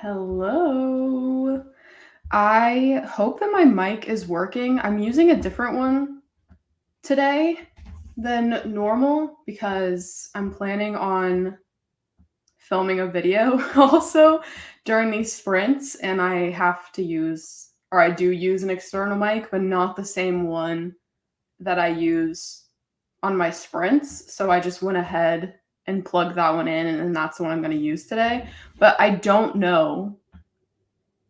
Hello. I hope that my mic is working. I'm using a different one today than normal because I'm planning on filming a video also during these sprints, and I have to use, or I do use an external mic, but not the same one that I use on my sprints. So I just went ahead and plugged that one in, and that's the one I'm going to use today. But I don't know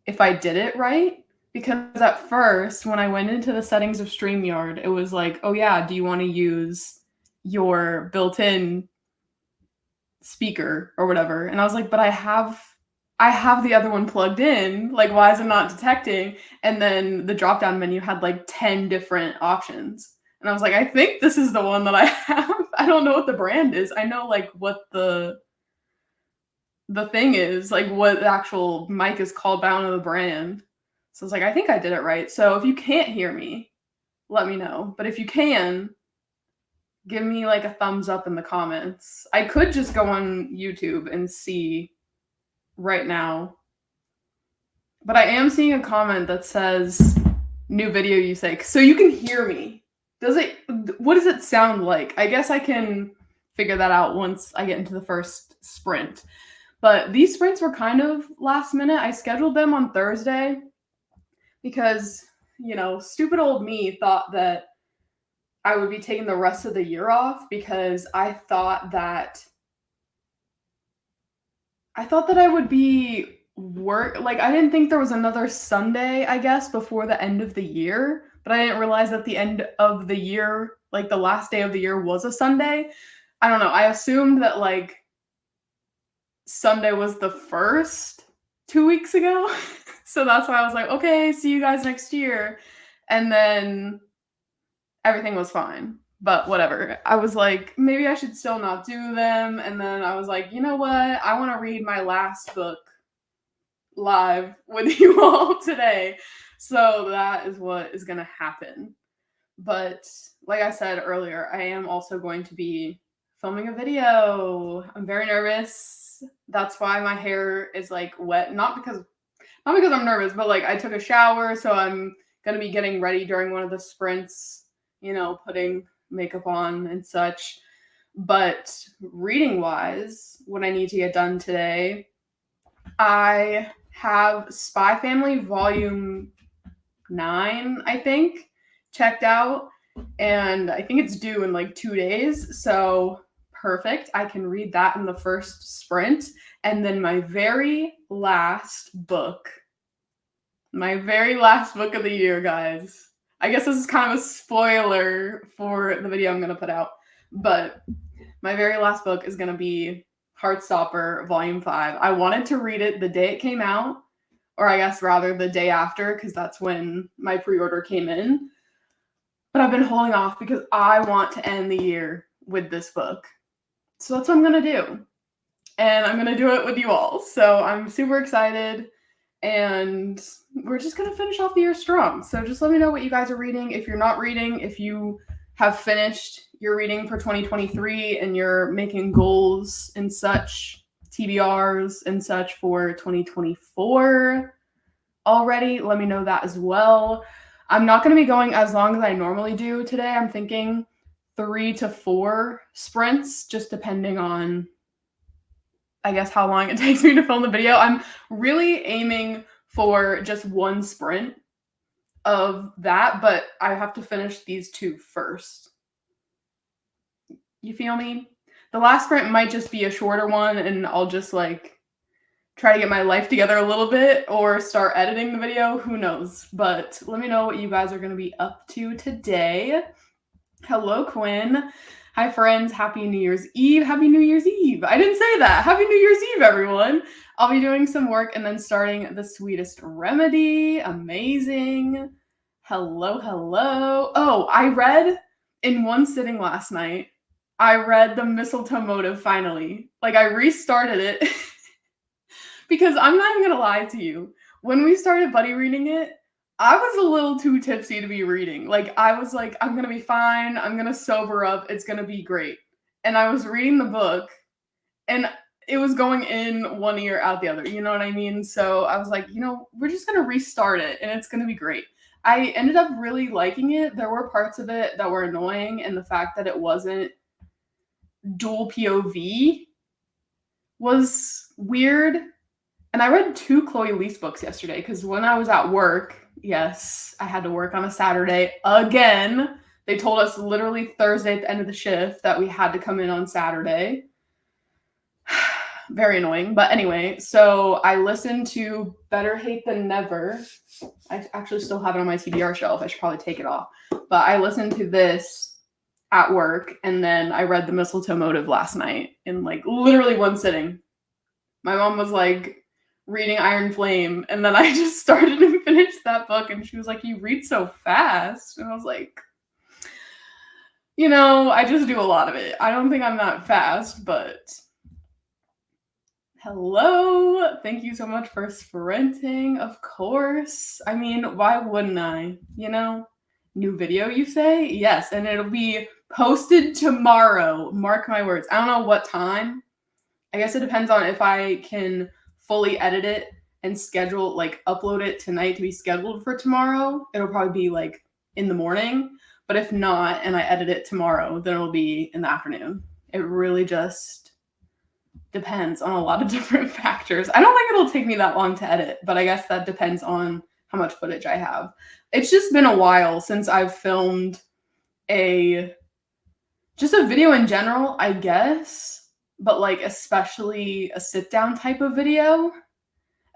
if I did it right. Because at first, when I went into the settings of StreamYard, it was like, oh yeah, do you want to use your built-in speaker or whatever? And I was like, but I have the other one plugged in. Like, why is it not detecting? And then the drop-down menu had like 10 different options. And I was like, I think this is the one that I have. I don't know what the brand is. I know like what the thing is, like what the actual mic is called, but I don't know the brand. So I was like, I think I did it right. So if you can't hear me, let me know. But if you can, give me like a thumbs up in the comments. I could just go on YouTube and see right now. But I am seeing a comment that says new video you say. So you can hear me. What does it sound like? I guess I can figure that out once I get into the first sprint. But these sprints were kind of last minute. I scheduled them on Thursday because, stupid old me thought that I would be taking the rest of the year off because I thought that I would be like I didn't think there was another Sunday, I guess, before the end of the year, but I didn't realize that the end of the year, like the last day of the year was a Sunday. I don't know. I assumed that like Sunday was the first 2 weeks ago. So that's why I was like, okay, see you guys next year. And then everything was fine. But whatever. I was like, maybe I should still not do them. And then I was like, you know what? I want to read my last book live with you all today. So that is what is going to happen. But like I said earlier, I am also going to be filming a video. I'm very nervous. That's why my hair is like wet. Not because I'm nervous, but like I took a shower, so I'm gonna be getting ready during one of the sprints, putting makeup on and such. But reading wise, what I need to get done today, I have Spy Family Volume 9, I think, checked out. And I think it's due in like 2 days. So perfect. I can read that in the first sprint. And then my very last book of the year, guys. I guess this is kind of a spoiler for the video I'm going to put out. But my very last book is going to be Heartstopper Volume 5. I wanted to read it the day it came out, or I guess rather the day after, because that's when my pre-order came in. But I've been holding off because I want to end the year with this book. So that's what I'm going to do. And I'm going to do it with you all. So I'm super excited. And we're just going to finish off the year strong. So just let me know what you guys are reading. If you're not reading, if you have finished your reading for 2023 and you're making goals and such, TBRs and such for 2024 already, let me know that as well. I'm not going to be going as long as I normally do today. I'm thinking 3 to 4 sprints, just depending on, I guess, how long it takes me to film the video. I'm really aiming for just one sprint of that, but I have to finish these 2 first. You feel me? The last sprint might just be a shorter one, and I'll just like try to get my life together a little bit or start editing the video. Who knows? But let me know what you guys are going to be up to today. Hello, Quinn. Hi, friends. Happy New Year's Eve. Happy New Year's Eve. I didn't say that. Happy New Year's Eve, everyone. I'll be doing some work and then starting The Sweetest Remedy. Amazing. Hello. Oh, I read in one sitting last night. I read The Mistletoe Motive finally. Like, I restarted it. Because I'm not even going to lie to you. When we started buddy reading it, I was a little too tipsy to be reading. Like, I was like, I'm going to be fine. I'm going to sober up. It's going to be great. And I was reading the book, and it was going in one ear, out the other. You know what I mean? So I was like, we're just going to restart it and it's going to be great. I ended up really liking it. There were parts of it that were annoying, and the fact that it wasn't dual POV was weird. And I read 2 Chloe Lease books yesterday because when I was at work, yes, I had to work on a Saturday again. They told us literally Thursday at the end of the shift that we had to come in on Saturday. Very annoying. But anyway, so I listened to Better Hate Than Never. I actually still have it on my TBR shelf. I should probably take it off. But I listened to this at work, and then I read The Mistletoe Motive last night in like literally one sitting. My mom was like reading Iron Flame, and then I just started and finished that book, and she was like, "You read so fast." And I was like, I just do a lot of it. I don't think I'm that fast, but hello. Thank you so much for sprinting. Of course. I mean, why wouldn't I? New video, you say? Yes, and it'll be posted tomorrow. Mark my words. I don't know what time. I guess it depends on if I can fully edit it and upload it tonight to be scheduled for tomorrow. It'll probably be like in the morning. But if not, and I edit it tomorrow, then it'll be in the afternoon. It really just depends on a lot of different factors. I don't think it'll take me that long to edit, but I guess that depends on how much footage I have. It's just been a while since I've filmed just a video in general, I guess, but like especially a sit down type of video.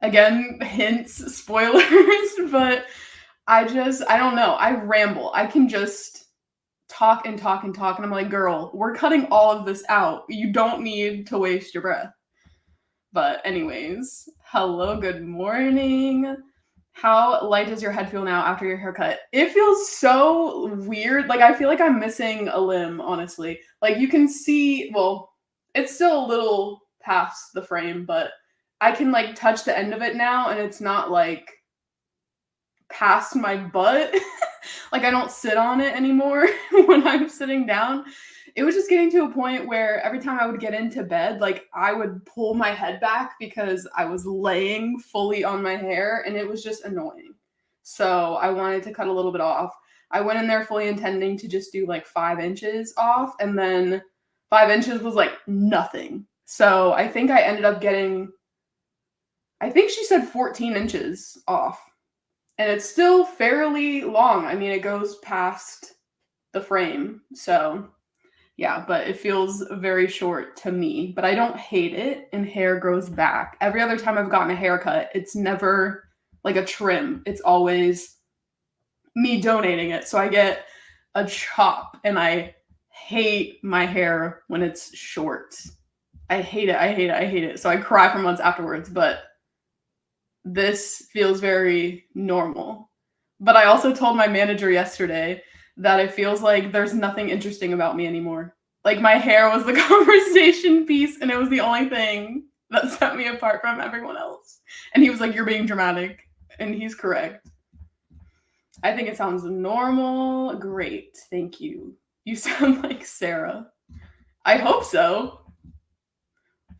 Again, hints, spoilers, but I don't know. I ramble. I can just talk and talk and talk, and I'm like, girl, we're cutting all of this out. You don't need to waste your breath. But anyways, hello, good morning. How light does your head feel now after your haircut? It feels so weird. Like, I feel like I'm missing a limb, honestly. Like, you can see, well, it's still a little past the frame, but I can, like, touch the end of it now, and it's not, like, past my butt. Like, I don't sit on it anymore when I'm sitting down. It was just getting to a point where every time I would get into bed, like, I would pull my head back because I was laying fully on my hair, and it was just annoying. So I wanted to cut a little bit off. I went in there fully intending to just do like 5 inches off, and then 5 inches was like nothing. So I think I ended up getting, I think she said 14 inches off. And it's still fairly long. I mean, it goes past the frame. So yeah, but it feels very short to me. But I don't hate it, and hair grows back. Every other time I've gotten a haircut, it's never like a trim. It's always me donating it. So I get a chop, and I hate my hair when it's short. I hate it. I hate it. I hate it. So I cry for months afterwards, but this feels very normal. But I also told my manager yesterday that it feels like there's nothing interesting about me anymore. Like, my hair was the conversation piece, and it was the only thing that set me apart from everyone else. And he was like, "You're being dramatic." And he's correct. I think it sounds normal. Great. Thank you. You sound like Sarah. I hope so.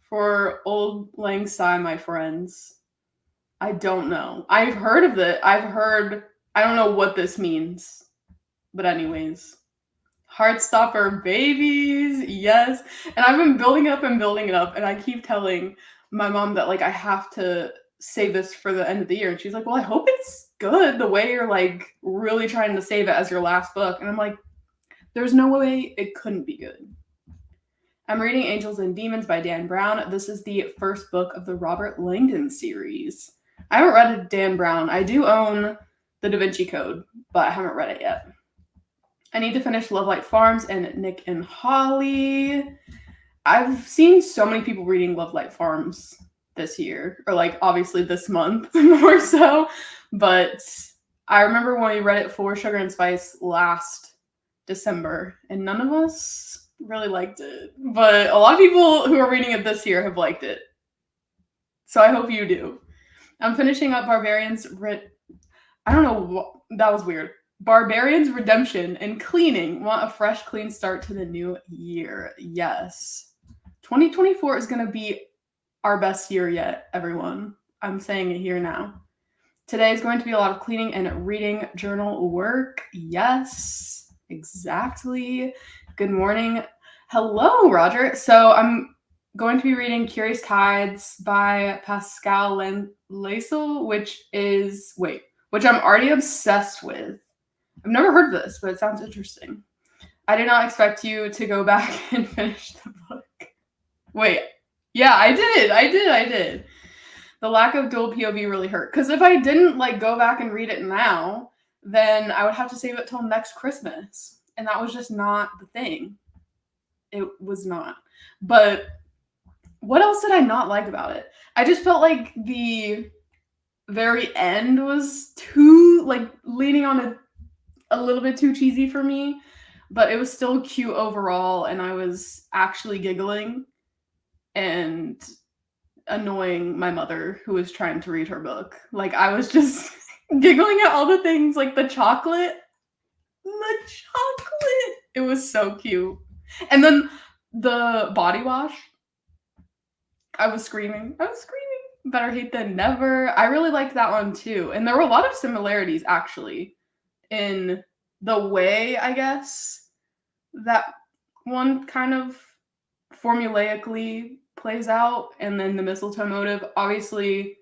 For Old Lang Syne, my friends. I don't know. I've heard of it. I don't know what this means. But anyways. Heartstopper babies. Yes. And I've been building it up and building it up. And I keep telling my mom that, like, I have to save this for the end of the year. And she's like, "Well, I hope it's good the way you're, like, really trying to save it as your last book." And I'm like, there's no way it couldn't be good. I'm reading Angels and Demons by Dan Brown. This is the first book of the Robert Langdon series. I haven't read Dan Brown. I do own The Da Vinci Code, but I haven't read it yet. I need to finish Love Light Farms and Nick and Holly. I've seen so many people reading Love Light Farms this year, or like obviously this month more so. But I remember when we read it for Sugar and Spice last December, and none of us really liked it. But a lot of people who are reading it this year have liked it. So I hope you do. I'm finishing up Barbarians. I don't know what that was weird. Barbarians Redemption and Cleaning. Want a fresh, clean start to the new year. Yes. 2024 is going to be our best year yet, everyone. I'm saying it here now. Today is going to be a lot of cleaning and reading journal work. Yes, exactly. Good morning. Hello, Roger. So I'm going to be reading Curious Tides by Pascal Laissel, which I'm already obsessed with. I've never heard of this, but it sounds interesting. I did not expect you to go back and finish the book. Wait, yeah, I did. The lack of dual POV really hurt. Because if I didn't go back and read it now, then I would have to save it till next Christmas. And that was just not the thing. It was not. But what else did I not like about it? I just felt like the very end was too leaning on a little bit too cheesy for me, but it was still cute overall, and I was actually giggling and annoying my mother who was trying to read her book. I was just giggling at all the things, like the chocolate. It was so cute. And then the body wash. I was screaming. Better hate than never. I really liked that one too. And there were a lot of similarities actually in the way, I guess, that one kind of formulaically plays out, and then the mistletoe motive. Obviously,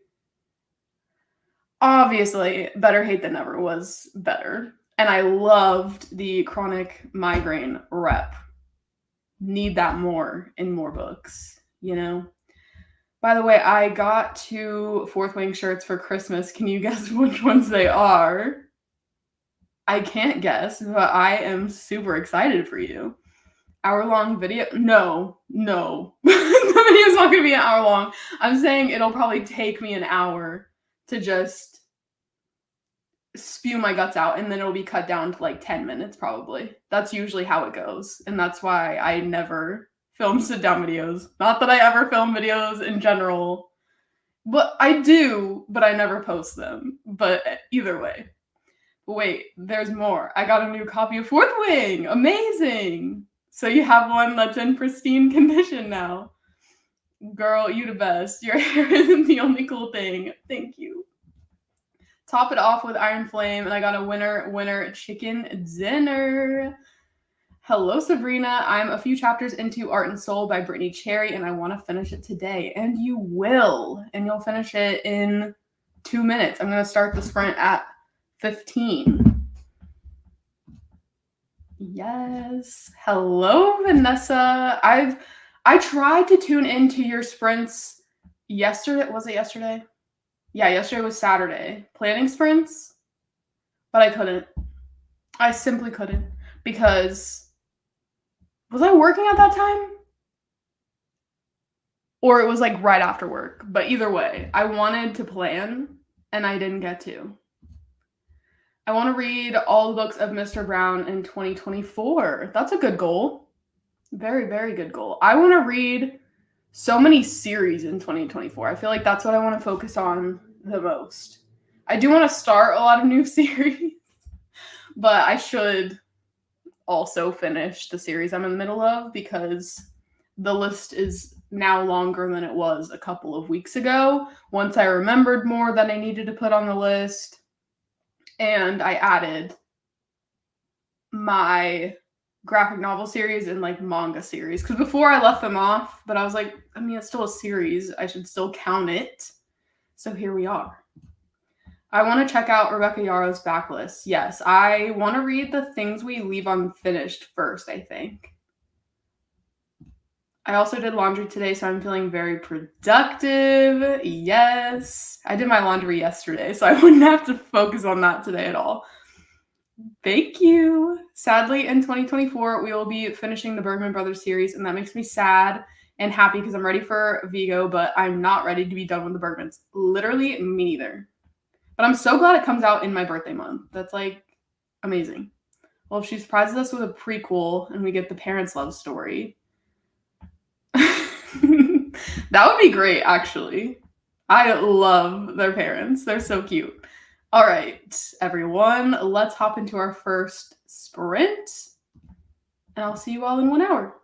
Better Hate Than Never was better. And I loved the chronic migraine rep. Need that more in more books, you know? By the way, I got 2 Fourth Wing shirts for Christmas. Can you guess which ones they are? I can't guess, but I am super excited for you. Hour-long video? No. The video's not going to be an hour long. I'm saying it'll probably take me an hour to just spew my guts out, and then it'll be cut down to 10 minutes probably. That's usually how it goes, and that's why I never film sit-down videos. Not that I ever film videos in general, but I do, but I never post them. But either way. Wait, there's more. I got a new copy of Fourth Wing. Amazing. So you have one that's in pristine condition now. Girl, you the best. Your hair isn't the only cool thing. Thank you. Top it off with Iron Flame, and I got a winner chicken dinner. Hello, Sabrina. I'm a few chapters into Art and Soul by Brittany Cherry, and I want to finish it today. And you will. And you'll finish it in 2 minutes. I'm going to start the sprint at 15. Yes. Hello, Vanessa. I tried to tune into your sprints yesterday. Was it yesterday? Yeah, yesterday was Saturday. Planning sprints, but I couldn't. I simply couldn't, because was I working at that time? Or it was right after work. But either way, I wanted to plan and I didn't get to. I want to read all the books of Mr. Brown in 2024. That's a good goal. Very, very good goal. I want to read so many series in 2024. I feel like that's what I want to focus on the most. I do want to start a lot of new series, but I should also finish the series I'm in the middle of, because the list is now longer than it was a couple of weeks ago. Once I remembered more that I needed to put on the list, and I added my graphic novel series and manga series, because before I left them off, but I was like, I mean, it's still a series, I should still count it. So here we are. I want to check out Rebecca Yarrow's backlist. Yes, I want to read The Things We Leave Unfinished first, I think. I also did laundry today, so I'm feeling very productive. Yes. I did my laundry yesterday, so I wouldn't have to focus on that today at all. Thank you. Sadly, in 2024, we will be finishing the Bergman Brothers series, and that makes me sad and happy because I'm ready for Vigo, but I'm not ready to be done with the Bergmans. Literally, me neither. But I'm so glad it comes out in my birthday month. That's amazing. Well, if she surprises us with a prequel and we get the parents' love story, that would be great, actually. I love their parents. They're so cute. All right, everyone, let's hop into our first sprint, and I'll see you all in 1 hour.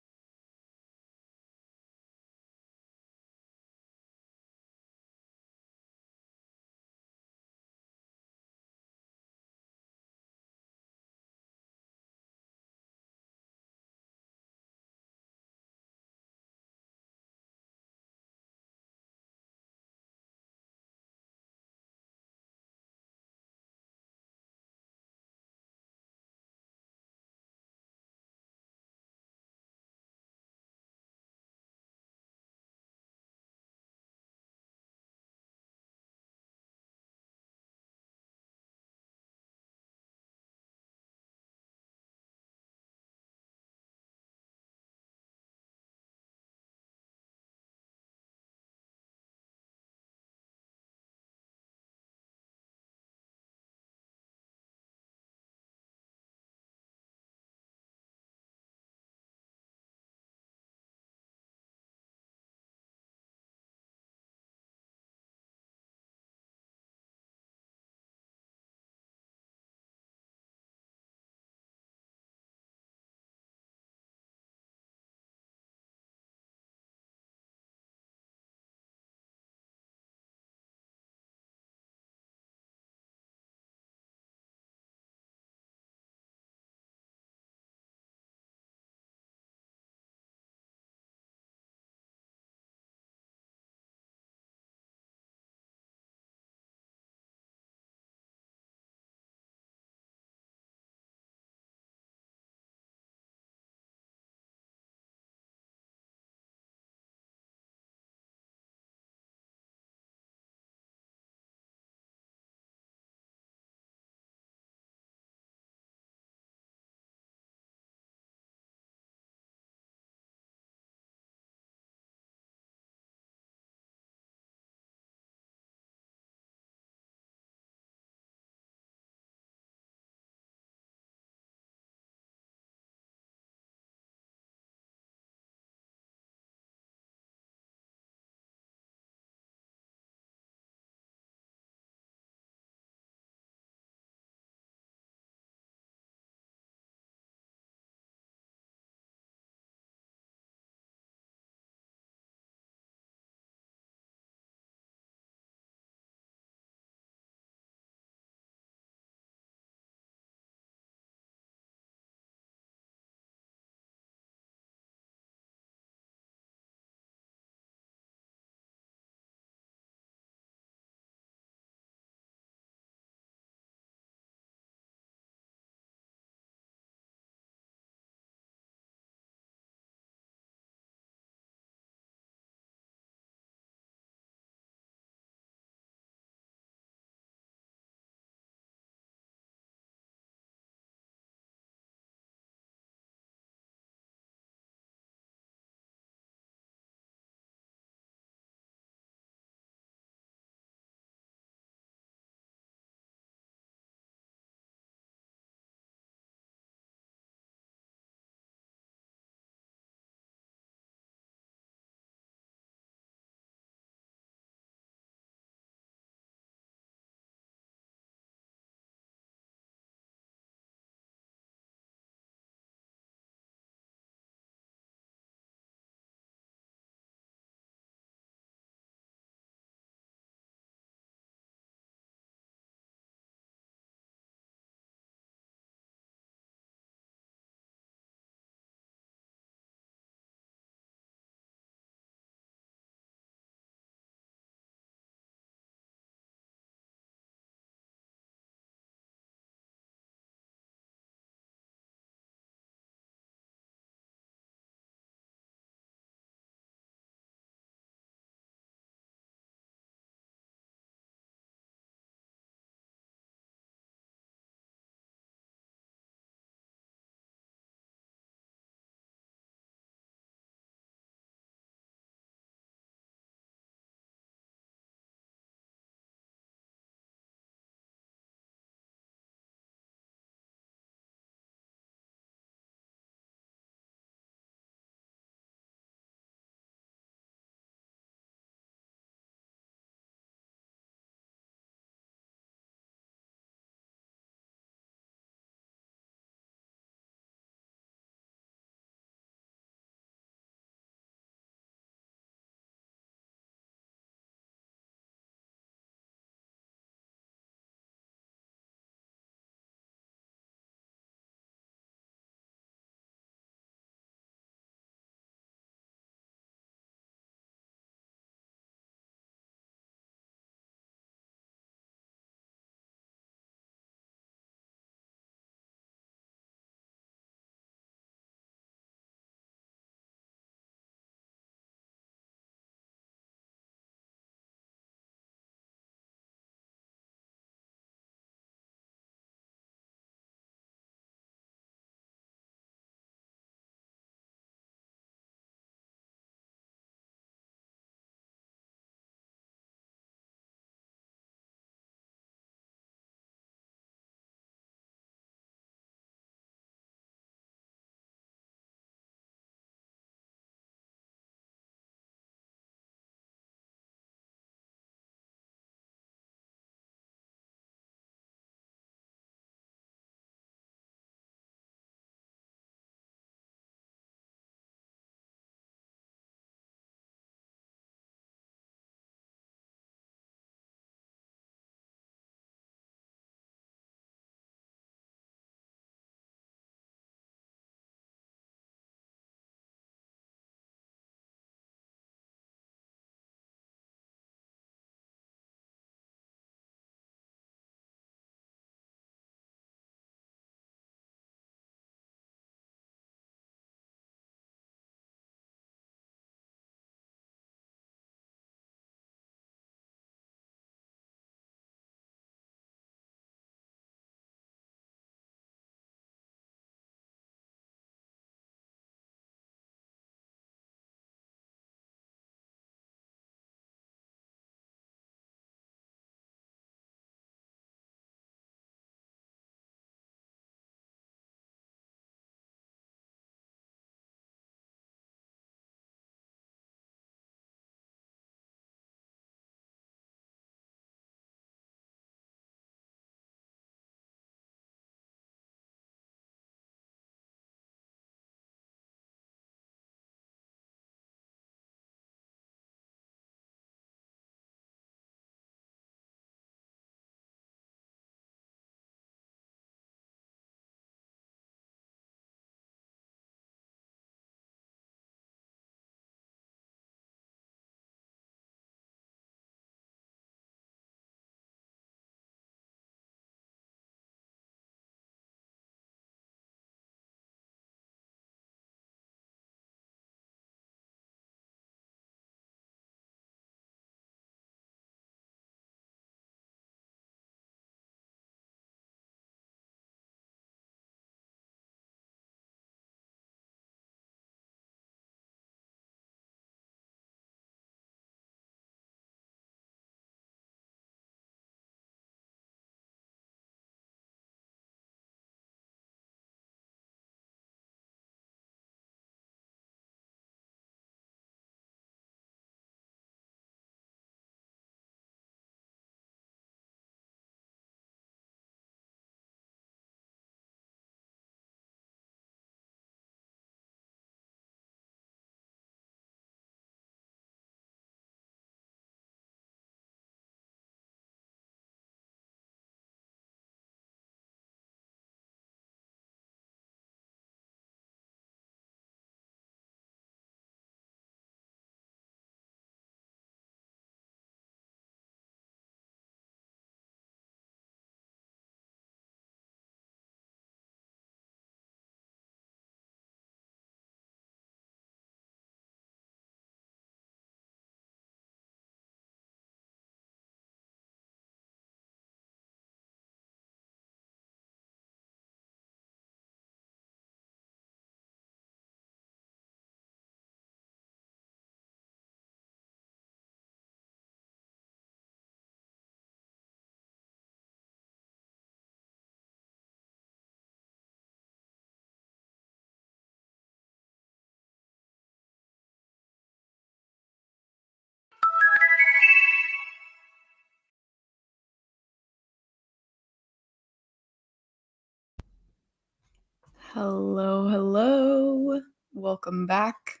Hello, hello. Welcome back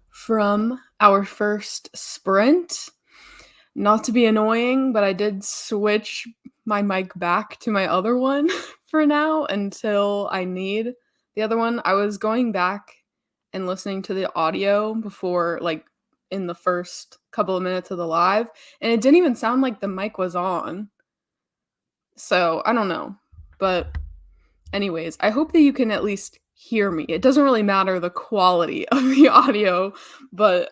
from our first sprint. Not to be annoying, but I did switch my mic back to my other one for now until I need the other one. I was going back and listening to the audio before, like, in the first couple of minutes of the live, and it didn't even sound like the mic was on. So I don't know. But anyways, I hope that you can at least hear me. It doesn't really matter the quality of the audio, but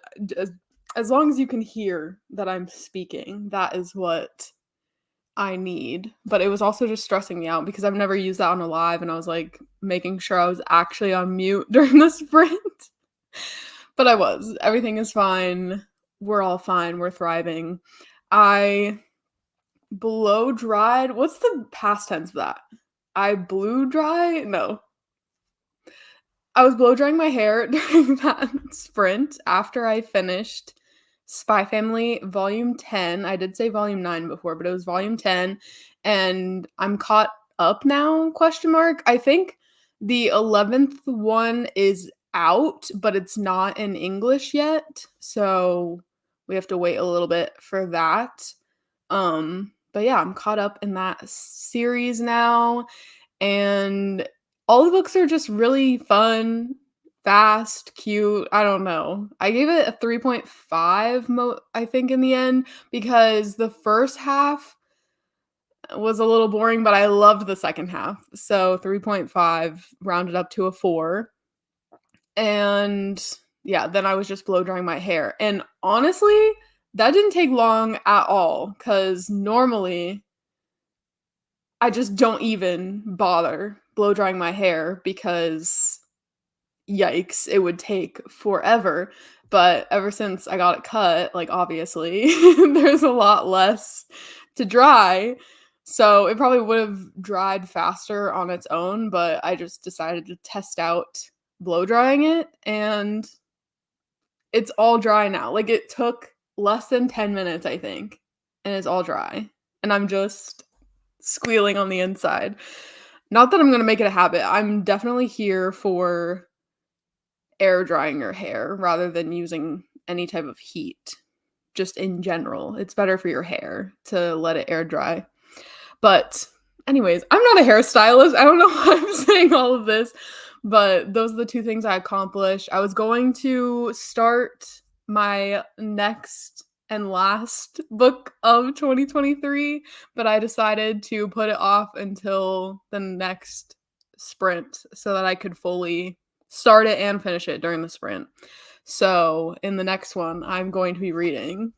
as long as you can hear that I'm speaking, that is what I need. But it was also just stressing me out because I've never used that on a live, and I was like making sure I was actually on mute during the sprint. But I was. Everything is fine. We're all fine. We're thriving. I blow dried. What's the past tense of that? I blew dry? No. I was blow drying my hair during that sprint after I finished Spy Family Volume 10. I did say Volume 9 before, but it was Volume 10, and I'm caught up now, question mark. I think the 11th one is out, but it's not in English yet, so we have to wait a little bit for that. But yeah, I'm caught up in that series now, and all the books are just really fun, fast, cute. I don't know. I gave it a 3.5 I think in the end because the first half was a little boring, but I loved the second half. So 3.5 rounded up to a 4. And yeah, then I was just blow drying my hair. And honestly, that didn't take long at all cuz normally I just don't even bother blow drying my hair because yikes, it would take forever. But ever since I got it cut, like obviously, there's a lot less to dry. So it probably would have dried faster on its own, but I just decided to test out blow drying it, and it's all dry now. Like it took less than 10 minutes, I think, and it's all dry. And I'm just squealing on the inside. Not that I'm gonna make it a habit. I'm definitely here for air drying your hair rather than using any type of heat. Just in general, it's better for your hair to let it air dry. But anyways, I'm not a hairstylist. I don't know why I'm saying all of this, but those are the two things I accomplished. I was going to start my next and last book of 2023, but I decided to put it off until the next sprint so that I could fully start it and finish it during the sprint. So, in the next one, I'm going to be reading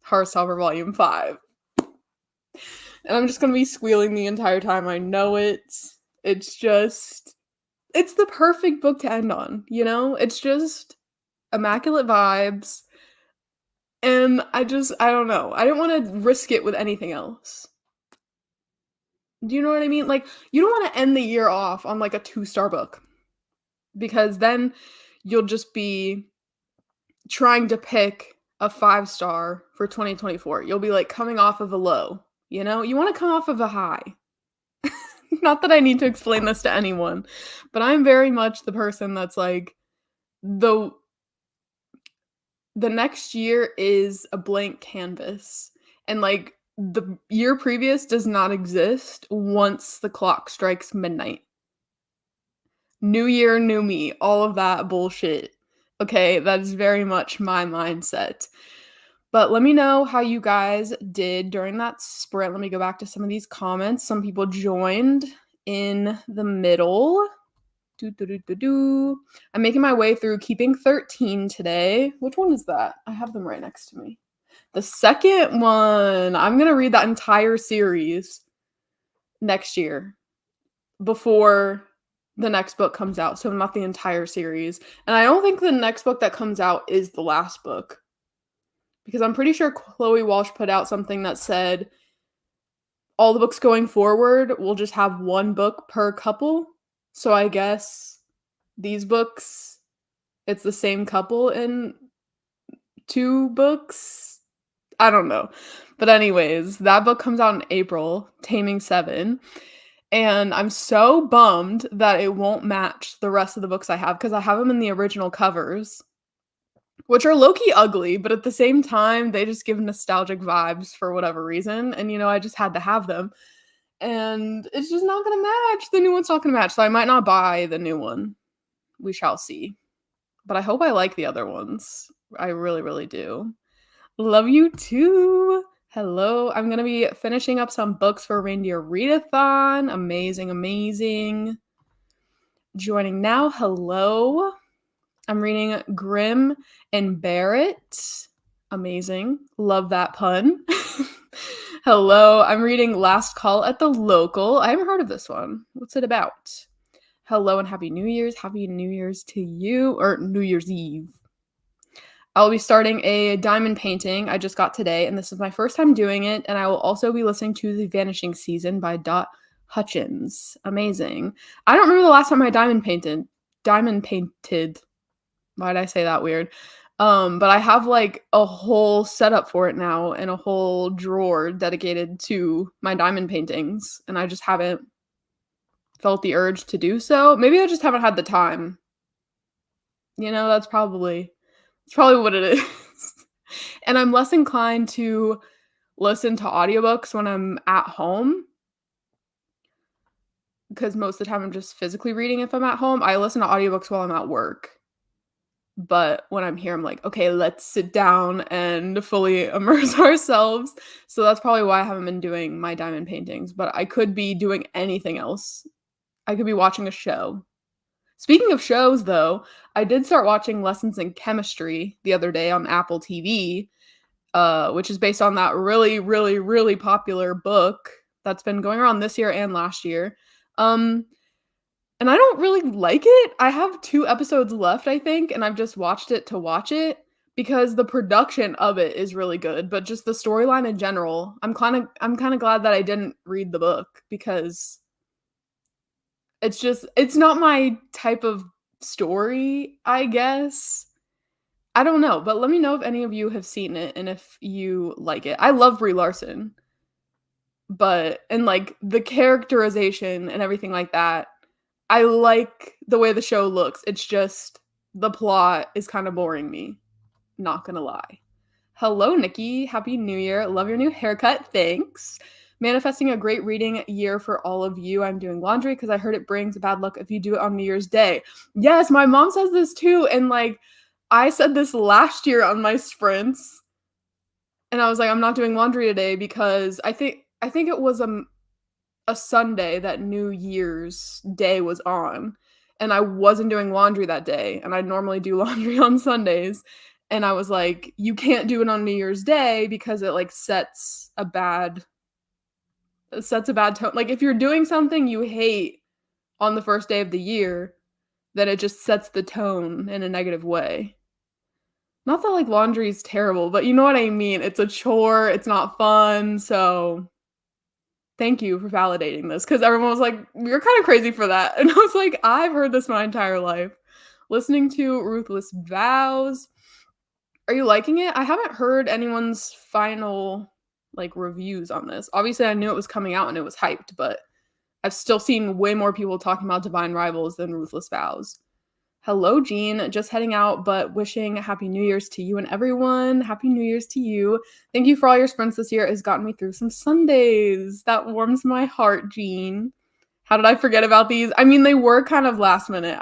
Heartstopper Volume 5. And I'm just going to be squealing the entire time. I know it. It's the perfect book to end on, you know? It's just immaculate vibes. And I don't know. I didn't want to risk it with anything else. Do you know what I mean? Like, you don't want to end the year off on like a 2-star book because then you'll just be trying to pick a 5-star for 2024. You'll be like coming off of a low, you know? You want to come off of a high. Not that I need to explain this to anyone, but I'm very much the person that's like the next year is a blank canvas, and like the year previous does not exist once the clock strikes midnight. New year, new me, all of that bullshit. Okay, that is very much my mindset. But let me know how you guys did during that sprint. Let me go back to some of these comments. Some people joined in the middle. I'm making my way through Keeping 13 today. Which one is that? I have them right next to me. The second one. I'm going to read that entire series next year before the next book comes out. So not the entire series. And I don't think the next book that comes out is the last book. Because I'm pretty sure Chloe Walsh put out something that said all the books going forward will just have one book per couple. So I guess these books, it's the same couple in 2 books. I don't know. But anyways, that book comes out in April, Taming 7. And I'm so bummed that it won't match the rest of the books I have because I have them in the original covers, which are low-key ugly, but at the same time, they just give nostalgic vibes for whatever reason, and, I just had to have them, and it's just not gonna match, the new one's not gonna match, so I might not buy the new one. We shall see. But I hope I like the other ones. I really, really do. Love you too. Hello. I'm gonna be finishing up some books for Reindeer Readathon. Amazing, amazing. Joining now. Hello. I'm reading Grimm and Barrett. Amazing. Love that pun. Hello. I'm reading Last Call at the Local. I haven't heard of this one. What's it about? Hello and Happy New Year's. Happy New Year's to you, or New Year's Eve. I'll be starting a diamond painting I just got today, and this is my first time doing it, and I will also be listening to The Vanishing Season by Dot Hutchins. Amazing. I don't remember the last time I diamond painted. Why did I say that weird? But I have like a whole setup for it now and a whole drawer dedicated to my diamond paintings, and I just haven't felt the urge to do so. Maybe I just haven't had the time. That's probably what it is. And I'm less inclined to listen to audiobooks when I'm at home, because most of the time I'm just physically reading if I'm at home. I listen to audiobooks while I'm at work. But when I'm here, I'm like, okay, let's sit down and fully immerse ourselves. So that's probably why I haven't been doing my diamond paintings. But I could be doing anything else. I could be watching a show. Speaking of shows, though, I did start watching Lessons in Chemistry the other day on Apple TV, which is based on that really, really, really popular book that's been going around this year and last year. And I don't really like it. I have 2 episodes left, I think, and I've just watched it to watch it because the production of it is really good, but just the storyline in general, I'm kind of glad that I didn't read the book because it's not my type of story, I guess. I don't know, but let me know if any of you have seen it and if you like it. I love Brie Larson, and like the characterization and everything like that, I like the way the show looks. It's just the plot is kind of boring me, not gonna lie. Hello, Nikki. Happy New Year. Love your new haircut. Thanks. Manifesting a great reading year for all of you. I'm doing laundry because I heard it brings bad luck if you do it on New Year's Day. Yes, my mom says this too. And like, I said this last year on my sprints. And I was like, I'm not doing laundry today because I think it was a Sunday that New Year's Day was on. And I wasn't doing laundry that day. And I normally do laundry on Sundays. And I was like, you can't do it on New Year's Day because it like sets a bad tone. Like if you're doing something you hate on the first day of the year, then it just sets the tone in a negative way. Not that like laundry is terrible, but you know what I mean. It's a chore. It's not fun. So thank you for validating this because everyone was like, you're kind of crazy for that. And I was like, I've heard this my entire life. Listening to Ruthless Vows. Are you liking it? I haven't heard anyone's final like reviews on this. Obviously, I knew it was coming out and it was hyped, but I've still seen way more people talking about Divine Rivals than Ruthless Vows. Hello, Jean. Just heading out, but wishing Happy New Year's to you and everyone. Happy New Year's to you. Thank you for all your sprints this year. It's gotten me through some Sundays. That warms my heart, Jean. How did I forget about these? I mean, they were kind of last minute.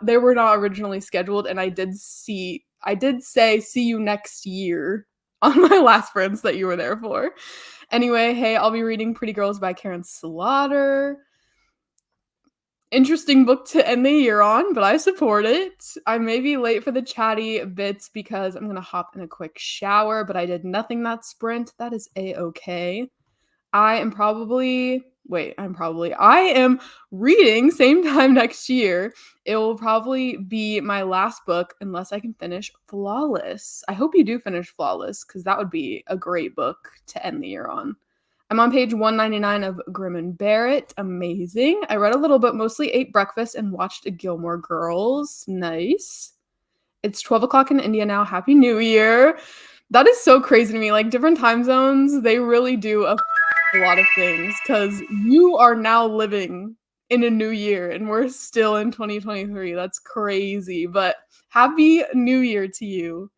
They were not originally scheduled, and I did say see you next year on my last sprints that you were there for. Anyway, hey, I'll be reading Pretty Girls by Karen Slaughter. Interesting book to end the year on, but I support it. I may be late for the chatty bits because I'm going to hop in a quick shower, but I did nothing that sprint. That is a-okay. I am reading same time next year. It will probably be my last book unless I can finish Flawless. I hope you do finish Flawless because that would be a great book to end the year on. I'm on page 199 of Grimm and Barrett. Amazing. I read a little bit, mostly ate breakfast and watched Gilmore Girls. Nice. It's 12 o'clock in India now. Happy New Year. That is so crazy to me. Like different time zones, they really do a lot of things because you are now living in a new year and we're still in 2023. That's crazy. But happy new year to you.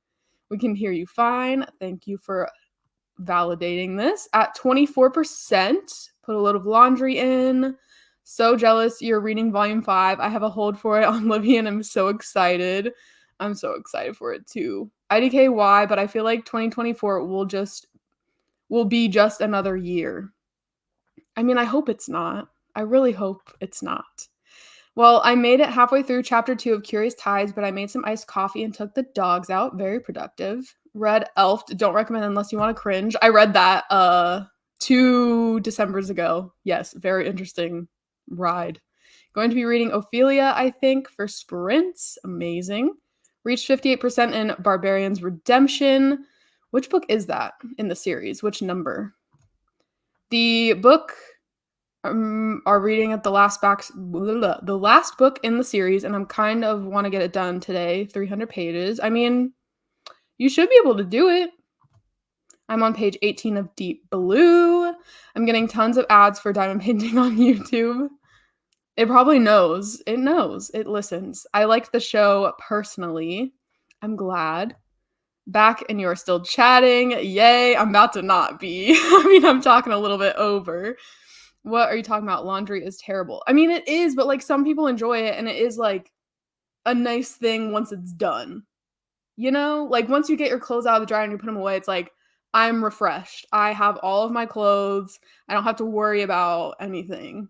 We can hear you fine. Thank you for validating this. At 24%, put a load of laundry in. So jealous you're reading volume 5. I have a hold for it on Libby and I'm so excited. I'm so excited for it too. IDKY, but I feel like 2024 will be just another year. I mean, I hope it's not. I really hope it's not. Well, I made it halfway through chapter 2 of Curious Tides, but I made some iced coffee and took the dogs out. Very productive. Read Elf. Don't recommend unless you want to cringe. I read that 2 Decembers ago. Yes, very interesting ride. Going to be reading Ophelia, I think, for sprints. Amazing. Reached 58% in Barbarian's Redemption. Which book is that in the series? Which number? The book are reading at the last book in the series, and I'm kind of want to get it done today. 300 pages. I mean, you should be able to do it. I'm on page 18 of Deep Blue. I'm getting tons of ads for diamond painting on YouTube. It probably knows. It knows. It listens. I liked the show personally. I'm glad. Back and you're still chatting. Yay. I'm about to not be. I mean, I'm talking a little bit over. What are you talking about? Laundry is terrible. I mean, it is, but like some people enjoy it and it is like a nice thing once it's done. You know, like once you get your clothes out of the dryer and you put them away, it's like, I'm refreshed. I have all of my clothes. I don't have to worry about anything.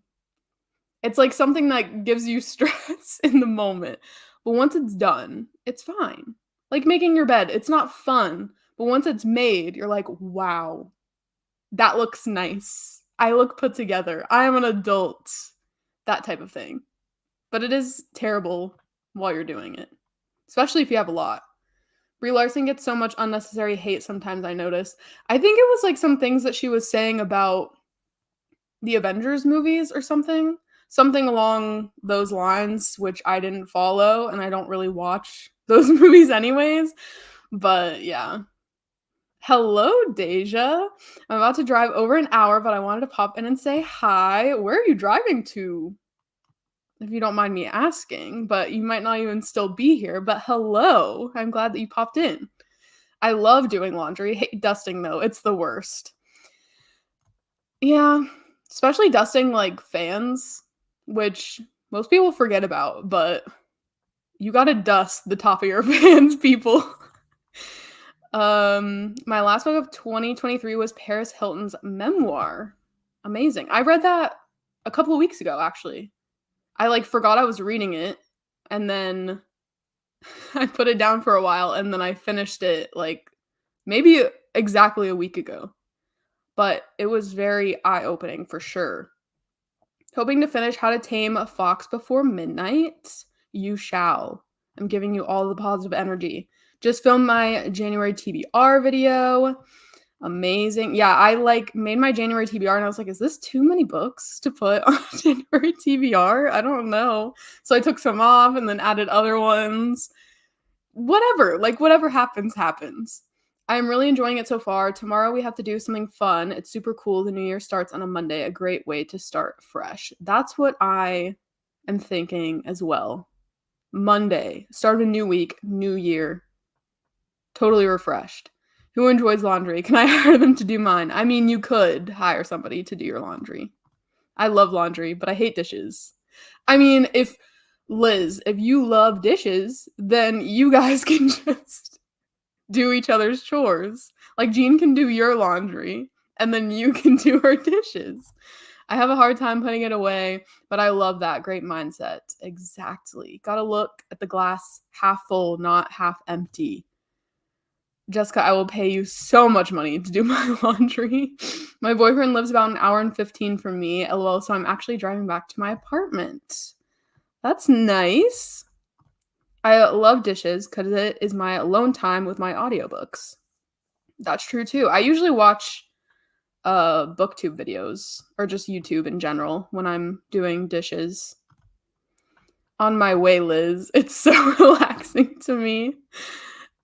It's like something that gives you stress in the moment. But once it's done, it's fine. Like making your bed, it's not fun. But once it's made, you're like, wow, that looks nice. I look put together. I am an adult. That type of thing. But it is terrible while you're doing it. Especially if you have a lot. Brie Larson gets so much unnecessary hate sometimes, I notice. I think it was like some things that she was saying about the Avengers movies or something. Something along those lines, which I didn't follow, and I don't really watch those movies anyways. But yeah. Hello, Deja. I'm about to drive over an hour, but I wanted to pop in and say hi. Where are you driving to? If you don't mind me asking, but you might not even still be here. But hello. I'm glad that you popped in. I love doing laundry. Hate dusting, though. It's the worst. Yeah, especially dusting, like, fans, which most people forget about, but you gotta dust the top of your fans, people. My last book of 2023 was Paris Hilton's memoir. Amazing. I read that a couple of weeks ago, actually. I, like, forgot I was reading it, and then I put it down for a while, and then I finished it, like, maybe exactly a week ago. But it was very eye-opening for sure. Hoping to finish How to Tame a Fox Before Midnight. You shall. I'm giving you all the positive energy. Just filmed my January TBR video. Amazing. Yeah, I like made my January TBR and I was like, is this too many books to put on January TBR? I don't know. So I took some off and then added other ones. Whatever. Like whatever happens, happens. I'm really enjoying it so far. Tomorrow we have to do something fun. It's super cool. The new year starts on a Monday. A great way to start fresh. That's what I am thinking as well. Monday. Start a new week. New year. Totally refreshed. Who enjoys laundry? Can I hire them to do mine? I mean, you could hire somebody to do your laundry. I love laundry, but I hate dishes. I mean, if you love dishes, then you guys can just do each other's chores. Like Jean can do your laundry and then you can do her dishes. I have a hard time putting it away, but I love that. Great mindset. Exactly. Gotta look at the glass half full, not half empty. Jessica, I will pay you so much money to do my laundry. My boyfriend lives about an hour and 15 from me, lol, so I'm actually driving back to my apartment. That's nice. I love dishes because it is my alone time with my audiobooks. That's true too. I usually watch booktube videos or just YouTube in general when I'm doing dishes. On my way, Liz. It's so relaxing to me.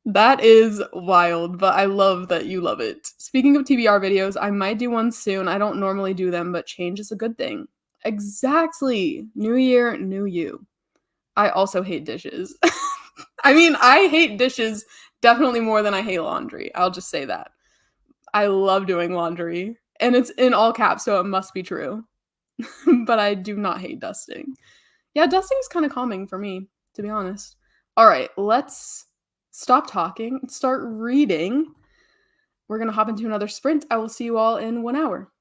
That is wild, but I love that you love it. Speaking of TBR videos, I might do one soon. I don't normally do them, but change is a good thing. Exactly. New year, new you. I also hate dishes. I mean, I hate dishes definitely more than I hate laundry. I'll just say that. I love doing laundry, and it's in all caps, so it must be true. But I do not hate dusting. Yeah, dusting's kind of calming for me, to be honest. All right, let's stop talking and start reading. We're going to hop into another sprint. I will see you all in 1 hour.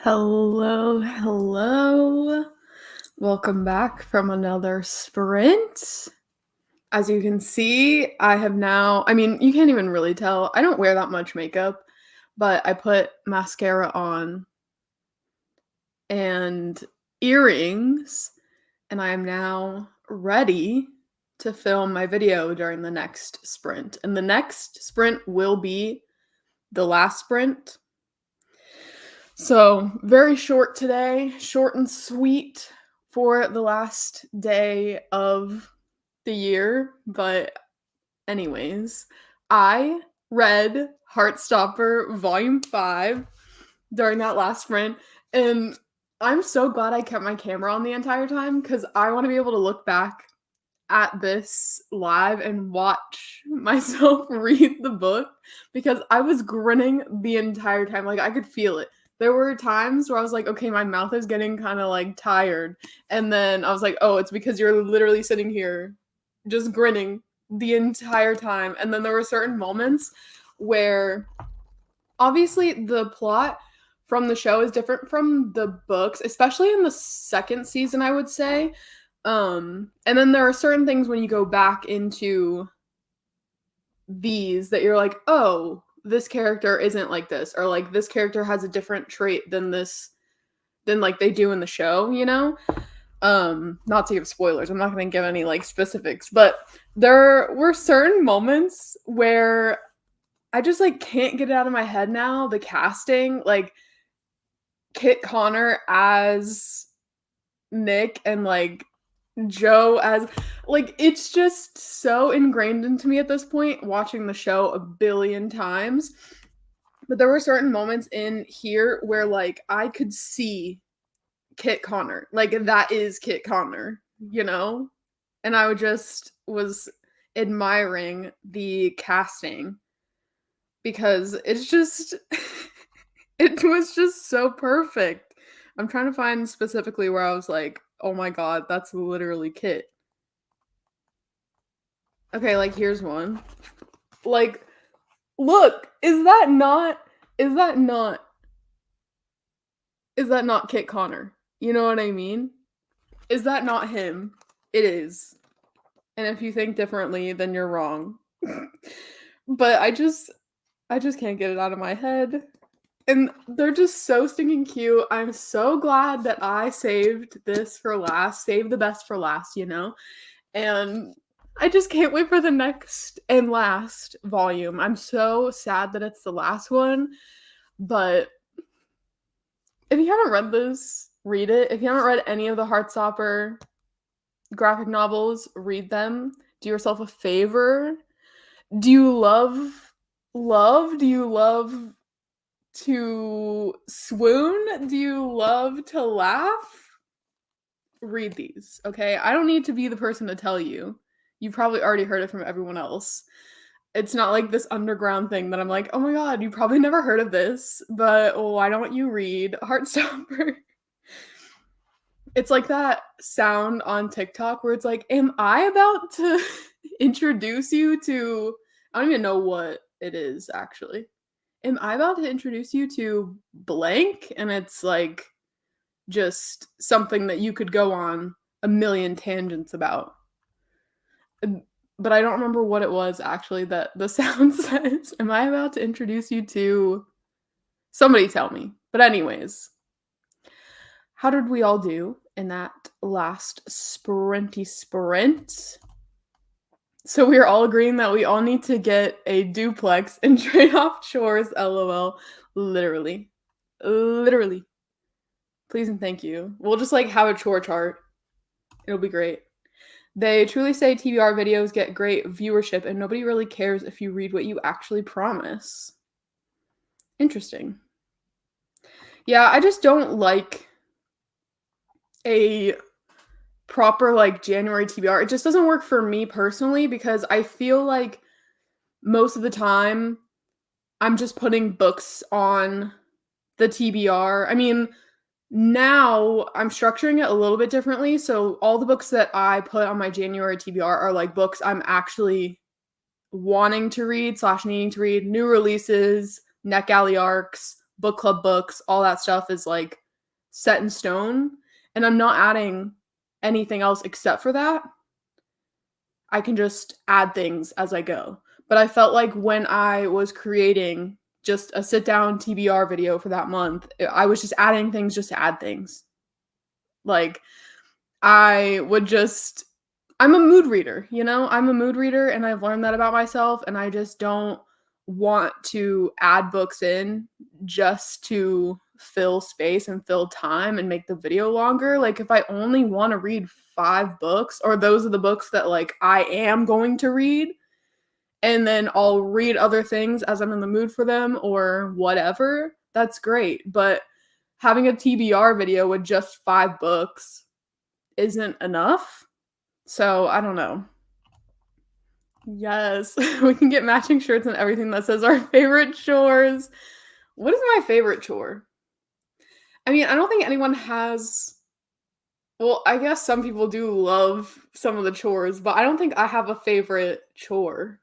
Hello. Welcome back from another sprint. As you can see, I have now, you can't even really tell. I don't wear that much makeup, but I put mascara on and earrings, and I am now ready to film my video during the next sprint. And the next sprint will be the last sprint. So, very short today, short and sweet for the last day of the year. But, anyways, I read Heartstopper Volume 5 during that last sprint, and I'm so glad I kept my camera on the entire time because I want to be able to look back at this live and watch myself read the book because I was grinning the entire time. Like, I could feel it. There were times where I was like, okay, my mouth is getting kind of like tired. And then I was like, oh, it's because you're literally sitting here just grinning the entire time. And then there were certain moments where obviously the plot from the show is different from the books, especially in the second season, I would say. And then there are certain things when you go back into these that you're like, oh, this character isn't like this, or like this character has a different trait than like they do in the show, you know? Not to give spoilers, I'm not gonna give any like specifics, but there were certain moments where I just like can't get it out of my head now. The casting, like Kit Connor as Nick and like Joe as like it's just so ingrained into me at this point watching the show a billion times. But there were certain moments in here where like I could see Kit Connor. Like that is Kit Connor, you know? And I was admiring the casting because it's just it was just so perfect. I'm trying to find specifically where I was like, oh my god, that's literally Kit. Okay, like here's one. Like, look, is that not Kit Connor? You know what I mean? Is that not him? It is. And if you think differently, then you're wrong. But I just can't get it out of my head. And they're just so stinking cute. I'm so glad that I saved this for last, saved the best for last, you know? And I just can't wait for the next and last volume. I'm so sad that it's the last one, but if you haven't read this, read it. If you haven't read any of the Heartstopper graphic novels, read them. Do yourself a favor. Do you love? Do you love to swoon? Do you love to laugh? Read these, okay? I don't need to be the person to tell you. You've probably already heard it from everyone else. It's not like this underground thing that I'm like, oh my god, you probably never heard of this, but why don't you read Heartstopper? It's like that sound on TikTok where it's like, am I about to introduce you to, I don't even know what it is actually. Am I about to introduce you to blank? And it's like just something that you could go on a million tangents about. But I don't remember what it was actually that the sound says. Am I about to introduce you to? Somebody tell me. But anyways, how did we all do in that last sprinty sprint? So we are all agreeing that we all need to get a duplex and trade off chores, lol. Literally. Literally. Please and thank you. We'll just like have a chore chart. It'll be great. They truly say TBR videos get great viewership and nobody really cares if you read what you actually promise. Interesting. Yeah, I just don't like a proper like January TBR. It just doesn't work for me personally because I feel like most of the time I'm just putting books on the TBR. I mean, now I'm structuring it a little bit differently. So all the books that I put on my January TBR are like books I'm actually wanting to read / needing to read, new releases, NetGalley arcs, book club books, all that stuff is like set in stone, and I'm not adding anything else except for that. I can just add things as I go. But I felt like when I was creating just a sit down TBR video for that month, I was just adding things just to add things. Like, I would just, I'm a mood reader, you know? I'm a mood reader, and I've learned that about myself, and I just don't want to add books in just to fill space and fill time and make the video longer. Like, if I only want to read 5 books, or those are the books that like I am going to read, and then I'll read other things as I'm in the mood for them or whatever, that's great. But having a TBR video with just 5 books isn't enough. So I don't know. Yes, we can get matching shirts and everything that says our favorite chores. What is my favorite chore? I mean, I don't think anyone has. Well, I guess some people do love some of the chores, but I don't think I have a favorite chore.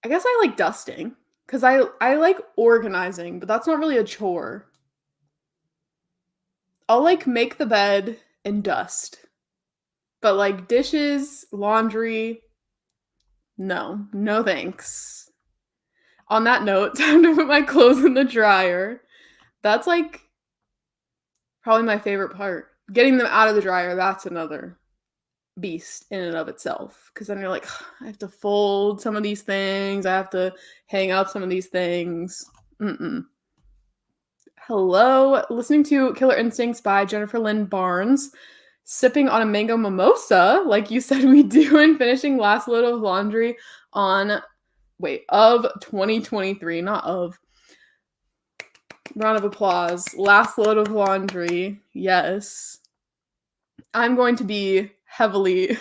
I guess I like dusting because I like organizing, but that's not really a chore. I'll like make the bed and dust. But like dishes, laundry, no. No thanks. On that note, time to put my clothes in the dryer. That's like probably my favorite part. Getting them out of the dryer, that's another beast in and of itself. Because then you're like, I have to fold some of these things. I have to hang up some of these things. Hello, listening to Killer Instincts by Jennifer Lynn Barnes, sipping on a mango mimosa, like you said we do, and finishing last load of laundry of 2023, not of. Round of applause. Last load of laundry. Yes. I'm going to be heavily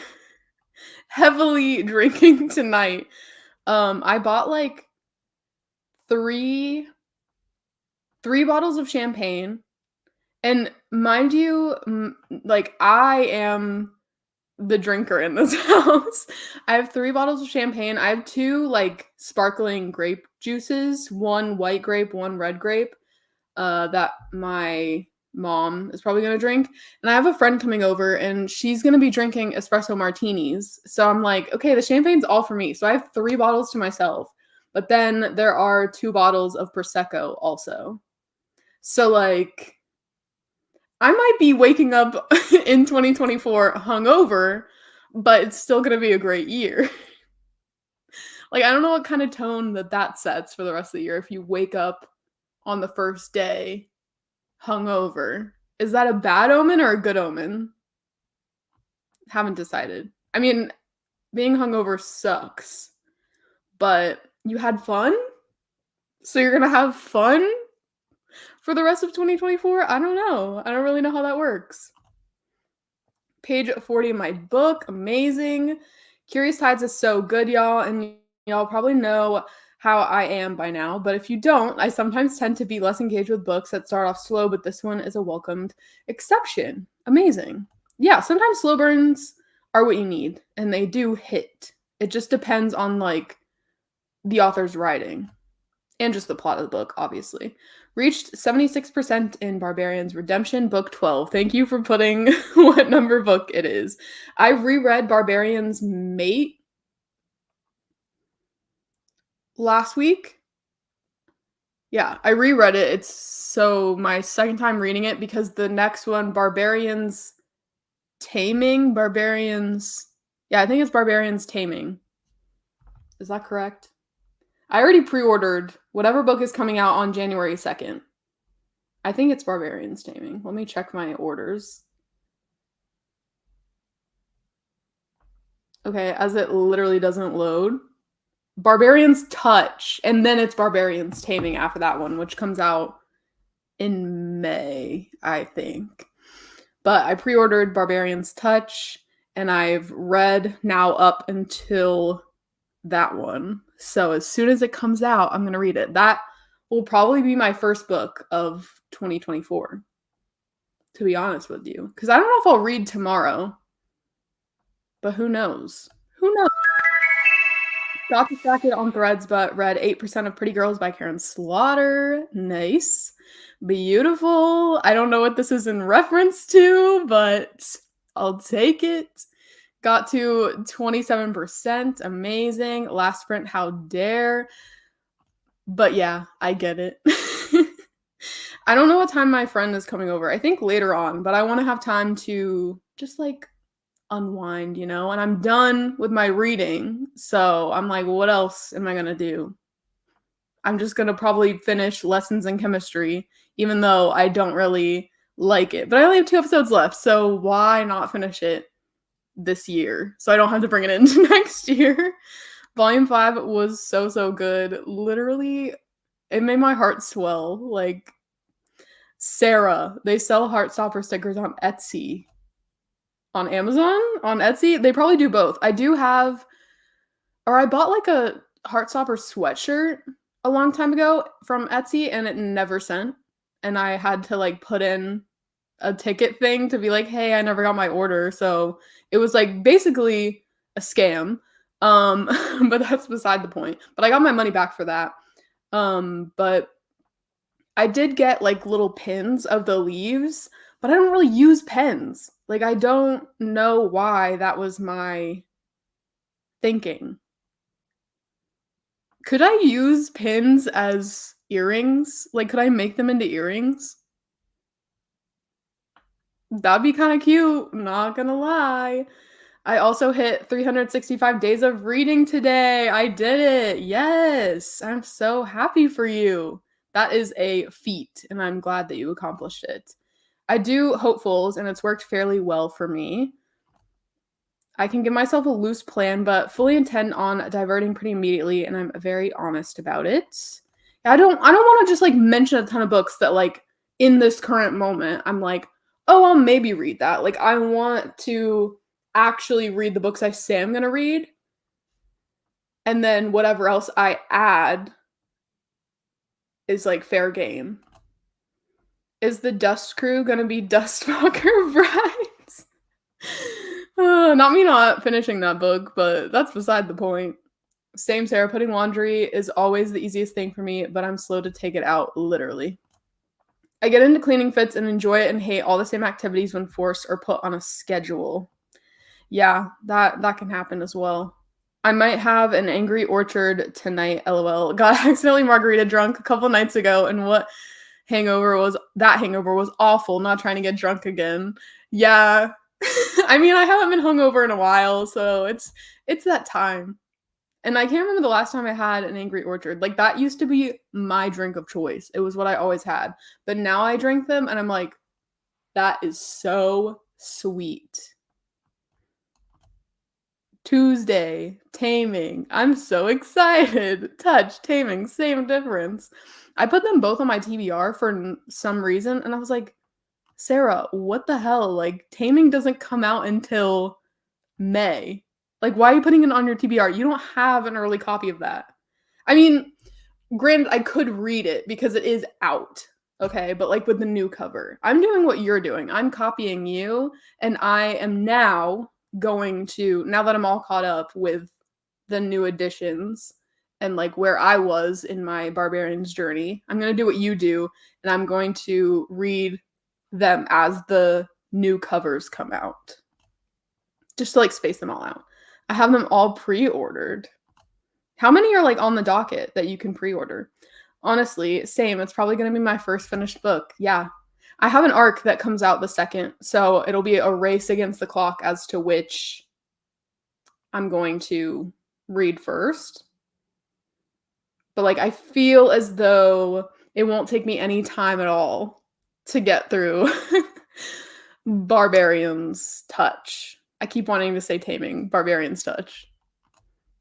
drinking tonight. I bought like three bottles of champagne, and mind you, like I am the drinker in this house. I have 3 bottles of champagne. I have 2 like sparkling grape juices, one white grape, one red grape, that my mom is probably gonna drink. And I have a friend coming over, and she's gonna be drinking espresso martinis. So I'm like, okay, the champagne's all for me. So I have 3 bottles to myself. But then there are 2 bottles of Prosecco also. So like, I might be waking up in 2024 hungover, but it's still gonna be a great year. Like, I don't know what kind of tone that sets for the rest of the year if you wake up on the first day hungover. Is that a bad omen or a good omen? Haven't decided. I mean, being hungover sucks, but you had fun? So you're gonna have fun for the rest of 2024? I don't know. I don't really know how that works. Page 40 of my book, amazing. Curious Tides is so good, y'all, and y'all probably know how I am by now, but if you don't, I sometimes tend to be less engaged with books that start off slow, but this one is a welcomed exception. Amazing. Yeah, sometimes slow burns are what you need, and they do hit. It just depends on like the author's writing and just the plot of the book, obviously. Reached 76% in Barbarian's Redemption, book 12. Thank you for putting what number book it is. I reread Barbarian's Mate last week. Yeah, I reread it. It's so my second time reading it because the next one, Barbarian's Taming, yeah, I think it's Barbarian's Taming. Is that correct? I already pre-ordered whatever book is coming out on January 2nd. I think it's Barbarian's Taming. Let me check my orders. Okay, as it literally doesn't load. Barbarian's Touch, and then it's Barbarian's Taming after that one, which comes out in May, I think. But I pre-ordered Barbarian's Touch, and I've read now up until that one. So as soon as it comes out, I'm going to read it. That will probably be my first book of 2024, to be honest with you. Because I don't know if I'll read tomorrow, but who knows? Who knows? Got to stack it on Threads, but read 8% of Pretty Girls by Karen Slaughter. Nice. Beautiful. I don't know what this is in reference to, but I'll take it. Got to 27%. Amazing. Last sprint, how dare. But yeah, I get it. I don't know what time my friend is coming over. I think later on, but I want to have time to just like unwind, and I'm done with my reading. So I'm like, what else am I going to do? I'm just going to probably finish lessons in chemistry, even though I don't really like it. But I only have 2 episodes left, so why not finish it this year? So I don't have to bring it into next year. Volume 5 was so good. Literally, it made my heart swell. Like, Sarah, they sell Heartstopper stickers on Etsy. On Amazon? On Etsy? They probably do both. I bought like a Heartstopper sweatshirt a long time ago from Etsy and it never sent. And I had to like put in a ticket thing to be like, hey, I never got my order. So it was like basically a scam. But that's beside the point. But I got my money back for that. But I did get like little pins of the leaves, but I don't really use pens. Like, I don't know why that was my thinking. Could I use pins as earrings? Like, could I make them into earrings? That'd be kind of cute, not gonna lie. I also hit 365 days of reading today. I did it. Yes. I'm so happy for you. That is a feat, and I'm glad that you accomplished it. I do hopefuls, and it's worked fairly well for me. I can give myself a loose plan, but fully intend on diverting pretty immediately, and I'm very honest about it. I don't want to just like mention a ton of books that like in this current moment I'm like, oh, I'll maybe read that. Like, I want to actually read the books I say I'm gonna read, and then whatever else I add is like fair game. Is the Dust Crew gonna be Dustwalker Brides? Not me not finishing that book, but that's beside the point. Same, Sarah. Putting laundry is always the easiest thing for me, but I'm slow to take it out, literally. I get into cleaning fits and enjoy it and hate all the same activities when forced or put on a schedule. Yeah, that can happen as well. I might have an Angry Orchard tonight, lol. Got accidentally margarita drunk a couple nights ago, and that hangover was awful, not trying to get drunk again. Yeah. I mean, I haven't been hungover in a while, so it's that time. And I can't remember the last time I had an Angry Orchard. Like, that used to be my drink of choice. It was what I always had. But now I drink them and I'm like, that is so sweet. Tuesday, Taming. I'm so excited. Touch, Taming, same difference. I put them both on my TBR for some reason, and I was like, Sarah, what the hell? Like, Taming doesn't come out until May. Like, why are you putting it on your TBR? You don't have an early copy of that. I mean, granted, I could read it because it is out, okay? But like with the new cover. I'm doing what you're doing. I'm copying you, and I am now going to, now that I'm all caught up with the new editions and like where I was in my Barbarians journey, I'm going to do what you do, and I'm going to read them as the new covers come out. Just to like space them all out. I have them all pre-ordered. How many are like on the docket that you can pre-order? Honestly, same. It's probably going to be my first finished book. Yeah. I have an arc that comes out the 2nd, so it'll be a race against the clock as to which I'm going to read first. But like, I feel as though it won't take me any time at all to get through Barbarian's Touch. I keep wanting to say Taming. Barbarian's Touch.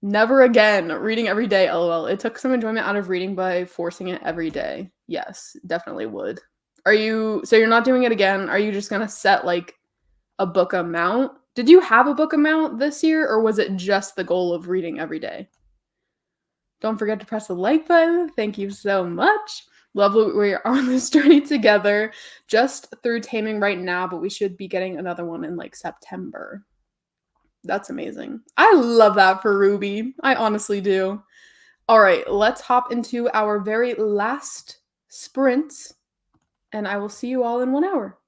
Never again. Reading every day, lol. It took some enjoyment out of reading by forcing it every day. Yes, definitely would. So you're not doing it again? Are you just gonna set like a book amount? Did you have a book amount this year, or was it just the goal of reading every day? Don't forget to press the like button. Thank you so much. Lovely, we're on this journey together, just through Taming right now, but we should be getting another one in like September. That's amazing. I love that for Ruby. I honestly do. All right, let's hop into our very last sprint, and I will see you all in 1 hour.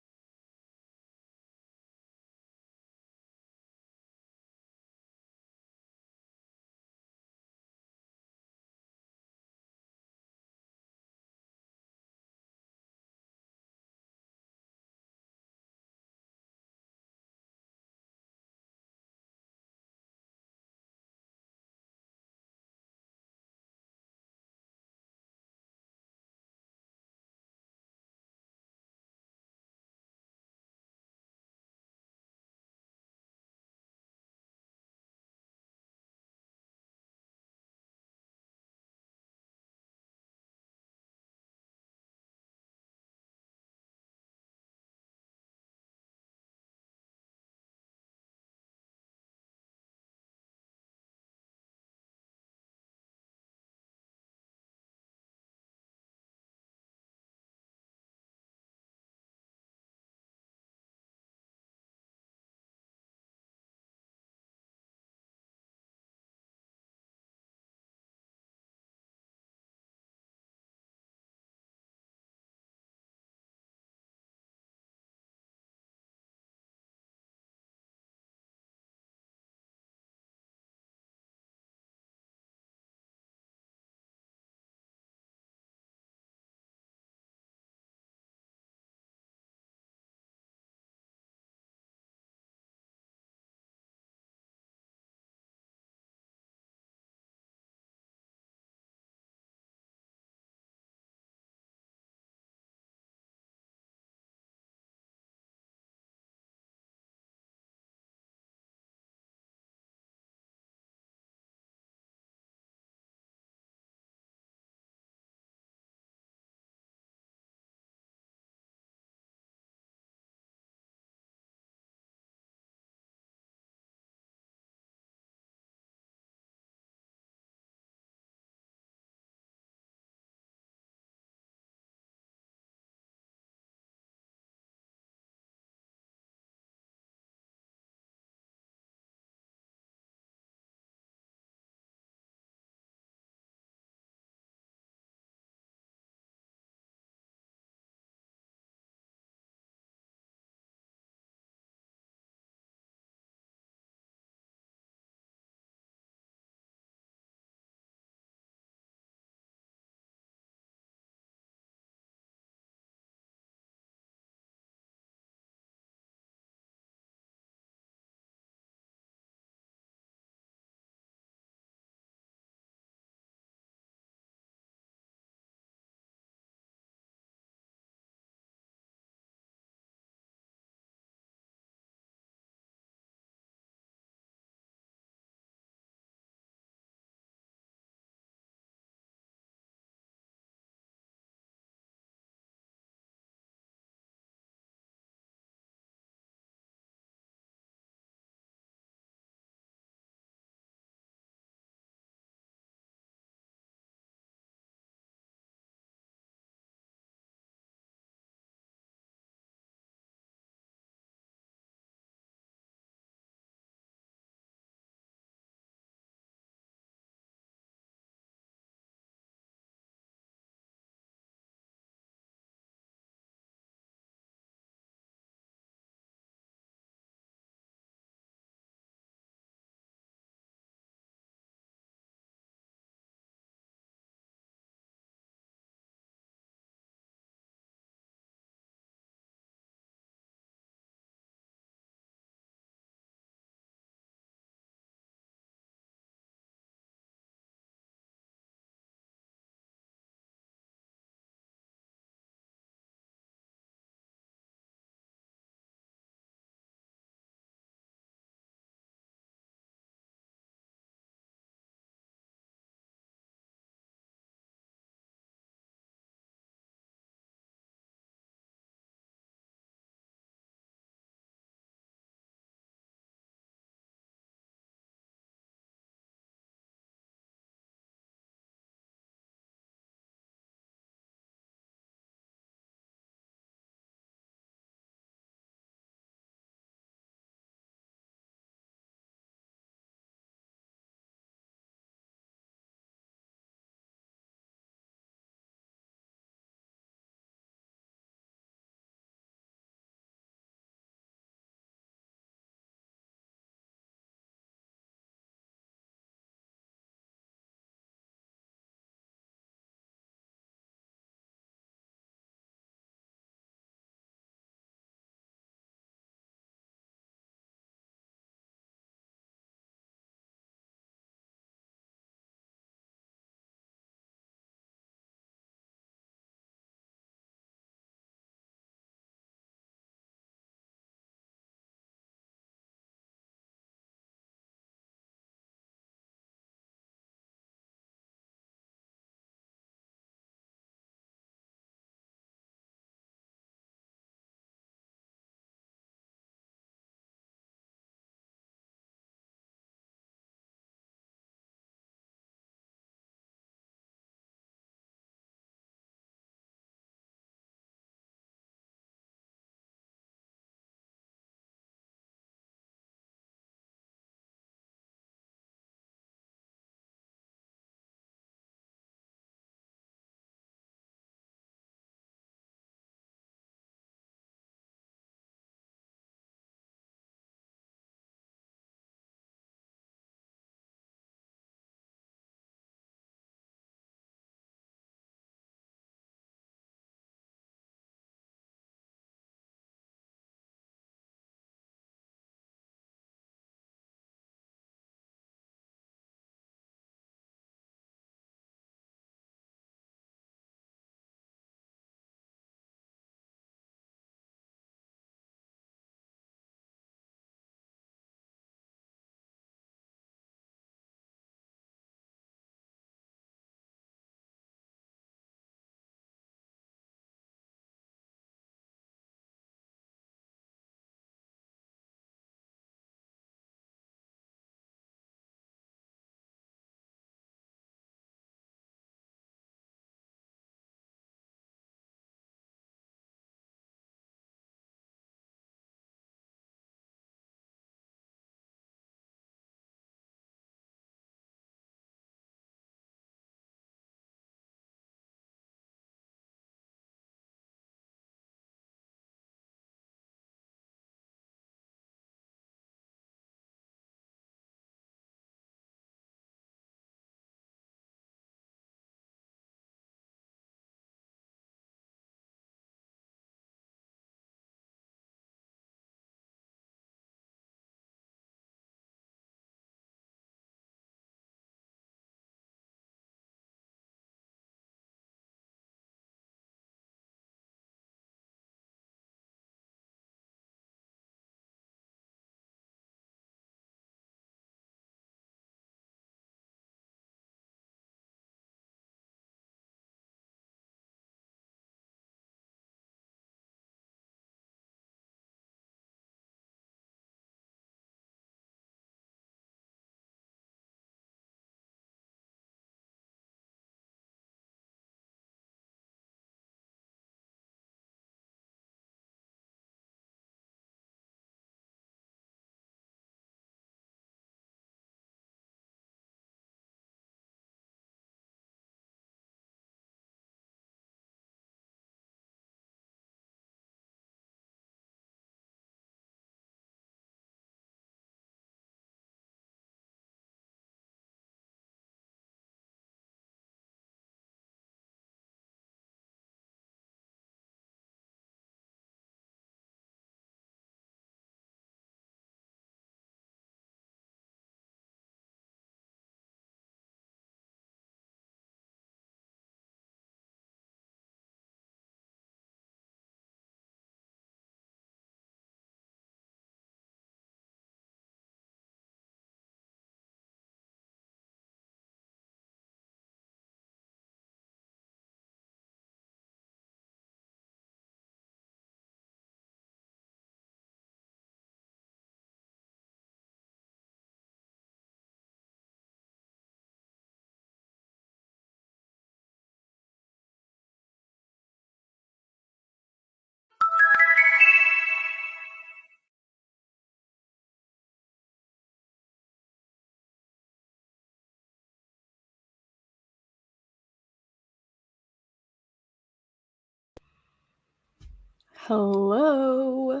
Hello.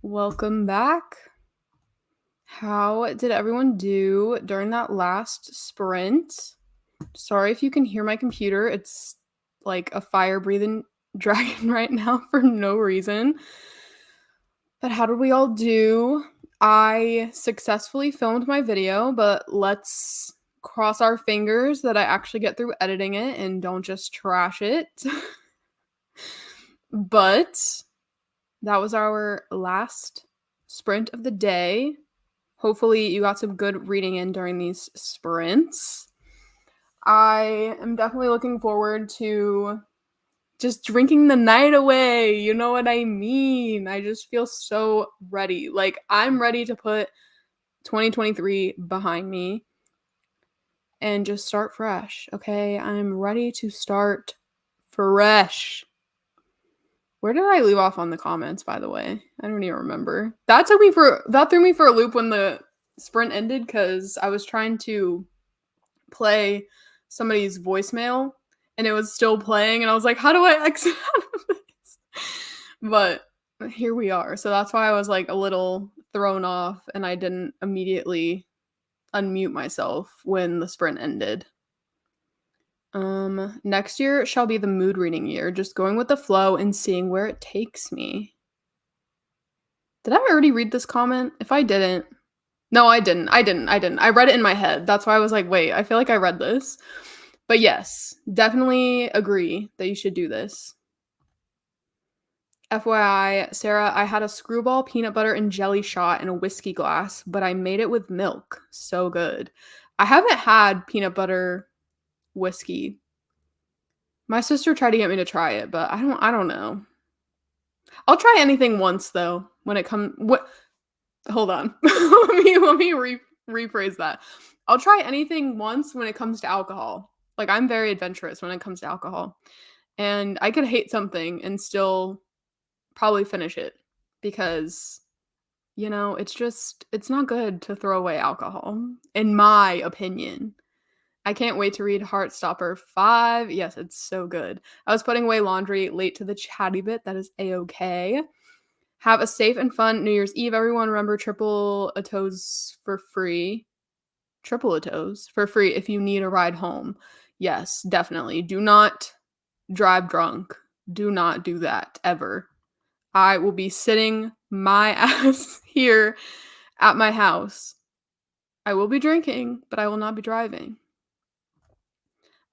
Welcome back. How did everyone do during that last sprint? Sorry if you can hear my computer. It's like a fire-breathing dragon right now for no reason. But how did we all do? I successfully filmed my video, but let's cross our fingers that I actually get through editing it and don't just trash it. But that was our last sprint of the day. Hopefully, you got some good reading in during these sprints. I am definitely looking forward to just drinking the night away. You know what I mean? I just feel so ready. Like, I'm ready to put 2023 behind me and just start fresh, okay? I'm ready to start fresh. Where did I leave off on the comments, by the way? I don't even remember. That threw me for a loop when the sprint ended because I was trying to play somebody's voicemail and it was still playing and I was like, how do I exit out of this? But here we are. So that's why I was like a little thrown off and I didn't immediately unmute myself when the sprint ended. Next year shall be the mood reading year, just going with the flow and seeing where it takes me. Did I already read this comment? If I didn't, no, I didn't. I read it in my head. That's why I was like, wait, I feel like I read this. But yes, definitely agree that you should do this. FYI, Sarah, I had a screwball peanut butter and jelly shot in a whiskey glass, but I made it with milk. So good. I haven't had peanut butter whiskey. My sister tried to get me to try it, but I don't know. I'll try anything once though. When it comes, what? Hold on. let me rephrase that. I'll try anything once when it comes to alcohol. Like I'm very adventurous when it comes to alcohol, and I could hate something and still probably finish it because it's not good to throw away alcohol, in my opinion. I can't wait to read Heartstopper 5. Yes, it's so good. I was putting away laundry late to the chatty bit. That is a-okay. Have a safe and fun New Year's Eve, everyone. Remember, triple a toes for free. Triple a toes for free if you need a ride home. Yes, definitely. Do not drive drunk. Do not do that, ever. I will be sitting my ass here at my house. I will be drinking, but I will not be driving.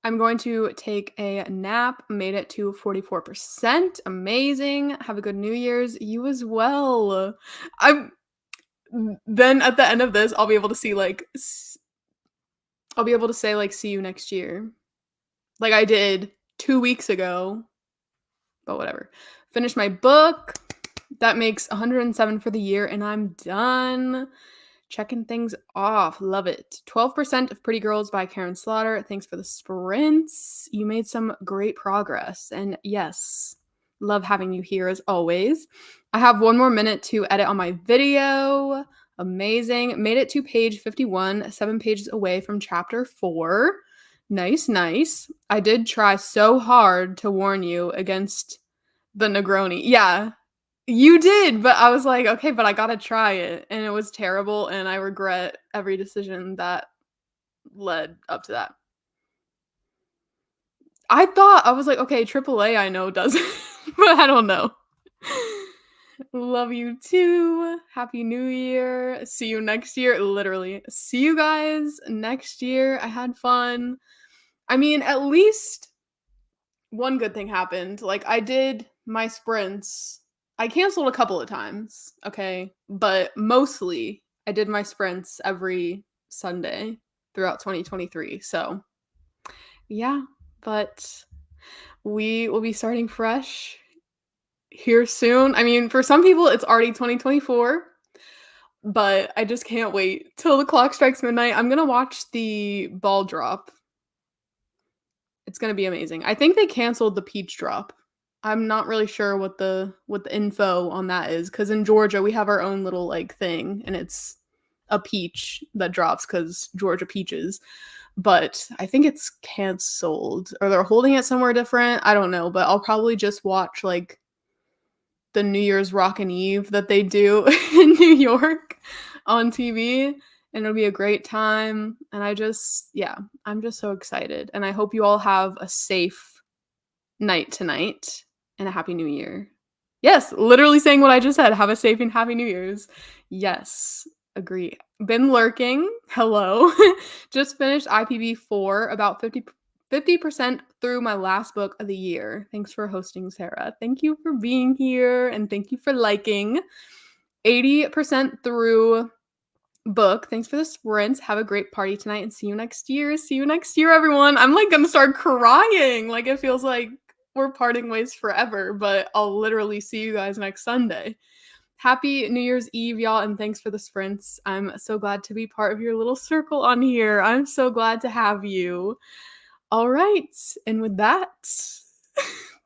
I'm going to take a nap. Made it to 44%. Amazing. Have a good New Year's. You as well. Then at the end of this, I'll be able to see see you next year. Like I did 2 weeks ago. But whatever. Finished my book. That makes 107 for the year and I'm done. Checking things off. Love it. 12% of Pretty Girls by Karen Slaughter. Thanks for the sprints. You made some great progress. And yes, love having you here as always. I have 1 more minute to edit on my video. Amazing. Made it to page 51, 7 pages away from chapter 4. Nice, nice. I did try so hard to warn you against the Negroni. Yeah, you did, but I was like, okay, but I gotta try it. And it was terrible, and I regret every decision that led up to that. I was like, okay, AAA I know does it, but I don't know. Love you too. Happy New Year. See you next year. Literally. See you guys next year. I had fun. I mean, at least one good thing happened. Like, I did my sprints. I canceled a couple of times, okay? But mostly, I did my sprints every Sunday throughout 2023. So, yeah. But we will be starting fresh here soon. I mean, for some people, it's already 2024. But I just can't wait till the clock strikes midnight. I'm gonna watch the ball drop. It's gonna be amazing. I think they canceled the peach drop. I'm not really sure what the info on that is because in Georgia we have our own little like thing and it's a peach that drops because Georgia peaches. But I think it's canceled or they're holding it somewhere different. I don't know, but I'll probably just watch like the New Year's Rockin' Eve that they do in New York on TV, and it'll be a great time. And I'm just so excited. And I hope you all have a safe night tonight and a happy new year. Yes, literally saying what I just said. Have a safe and happy New Year's. Yes, agree. Been lurking. Hello. Just finished IPB 4, about 50% through my last book of the year. Thanks for hosting, Sarah. Thank you for being here and thank you for liking. 80% through book. Thanks for the sprints. Have a great party tonight and see you next year. See you next year, everyone. I'm like gonna start crying. Like it feels like we're parting ways forever, but I'll literally see you guys next Sunday. Happy New Year's Eve, y'all, and thanks for the sprints. I'm so glad to be part of your little circle on here. I'm so glad to have you. All right, and with that,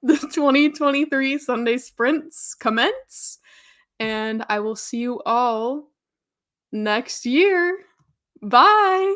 the 2023 Sunday sprints commence, and I will see you all next year. Bye.